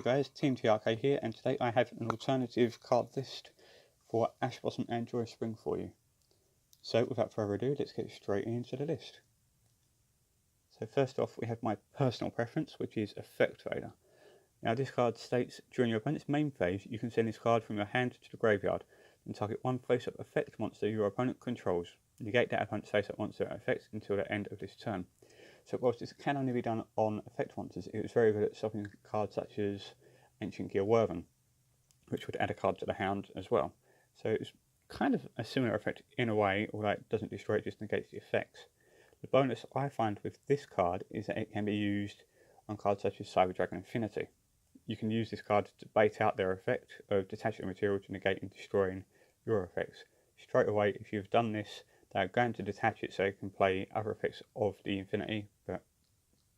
guys, Team TRK here, and today I have an alternative card list for Ash Blossom and Joy Spring for you. So without further ado, let's get straight into the list. So first off, we have my personal preference, which is Effect Vader. Now this card states, during your opponent's main phase, you can send this card from your hand to the graveyard and target one face-up effect monster your opponent controls. Negate that opponent's face-up monster effect until the end of this turn. So whilst this can only be done on effect monsters, it was very good at stopping cards such as Ancient Gear Worthen, which would add a card to the Hound as well. So it's kind of a similar effect in a way, although it doesn't destroy it, just negates the effects. The bonus I find with this card is that it can be used on cards such as Cyber Dragon Infinity. You can use this card to bait out their effect of detaching material to negate and destroying your effects. Straight away, if you've done this, they're going to detach it so you can play other effects of the Infinity, but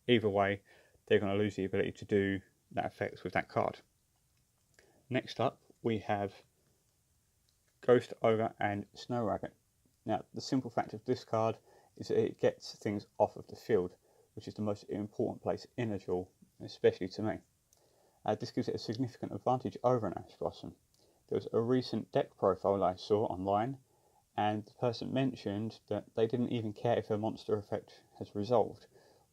either way, they're going to lose the ability to do that effect with that card. Next up, we have Ghost Ogre and Snow Rabbit. Now, the simple fact of this card is that it gets things off of the field, which is the most important place in a duel, especially to me. This gives it a significant advantage over an Ash Blossom. There was a recent deck profile I saw online, and the person mentioned that they didn't even care if a monster effect has resolved.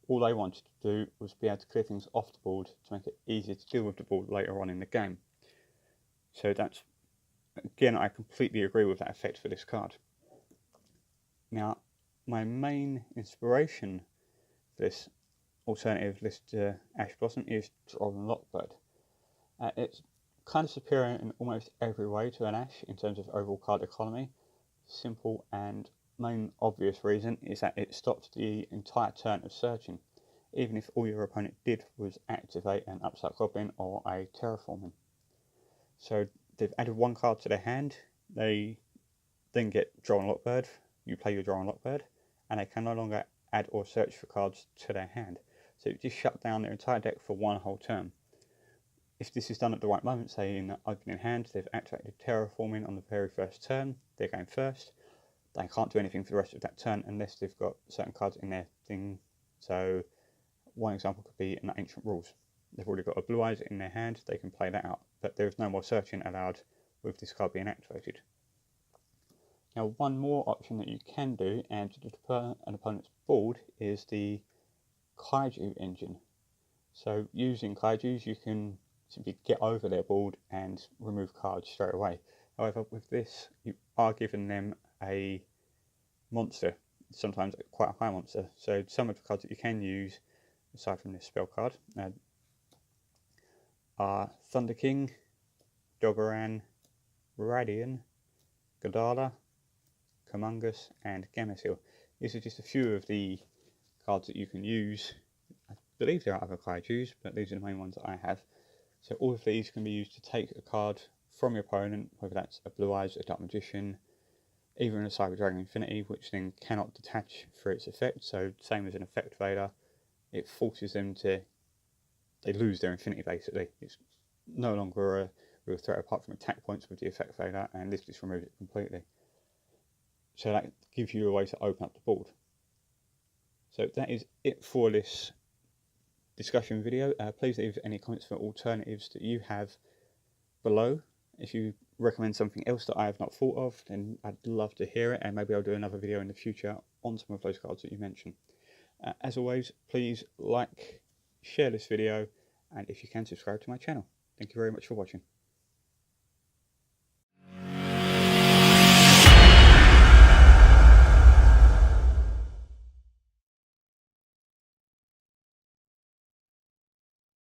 All they wanted to do was be able to clear things off the board to make it easier to deal with the board later on in the game. So that's, again, I completely agree with that effect for this card. Now, my main inspiration for this alternative list to Ash Blossom is Droll Lockbird. It's kind of superior in almost every way to an Ash in terms of overall card economy. Simple and main obvious reason is that it stops the entire turn of searching, even if all your opponent did was activate an Upstart Goblin or a Terraforming. So they've added one card to their hand, they then get Droll Lockbird, you play your Droll Lockbird, and they can no longer add or search for cards to their hand. So it just shut down their entire deck for one whole turn. If this is done at the right moment, say in the opening hand, they've activated Terraforming on the very first turn, they're going first, they can't do anything for the rest of that turn unless they've got certain cards in their thing. So one example could be an Ancient Rules. They've already got a Blue Eyes in their hand, they can play that out, but there's no more searching allowed with this card being activated. Now, one more option that you can do and to deter an opponent's board is the Kaiju engine. So using Kaijus, you can simply get over their board and remove cards straight away. However, with this, you are giving them a monster, sometimes quite a high monster. So some of the cards that you can use, aside from this spell card, are Thunder King, Dogoran, Radian, Godala, Kumungus, and Gameciel. These are just a few of the cards that you can use. I believe there are other Kaijus, but these are the main ones that I have. So all of these can be used to take a card from your opponent, whether that's a Blue Eyes, a Dark Magician, even a Cyber Dragon Infinity, which then cannot detach for its effect. So same as an Effect Vader, it forces them to, they lose their Infinity basically. It's no longer a real threat apart from attack points with the Effect Vader, and this just removes it completely. So that gives you a way to open up the board. So that is it for this discussion video. Please leave any comments for alternatives that you have below. If you recommend something else that I have not thought of, then I'd love to hear it, and maybe I'll do another video in the future on some of those cards that you mentioned. As always, please like, share this video, and if you can, subscribe to my channel. Thank you very much for watching.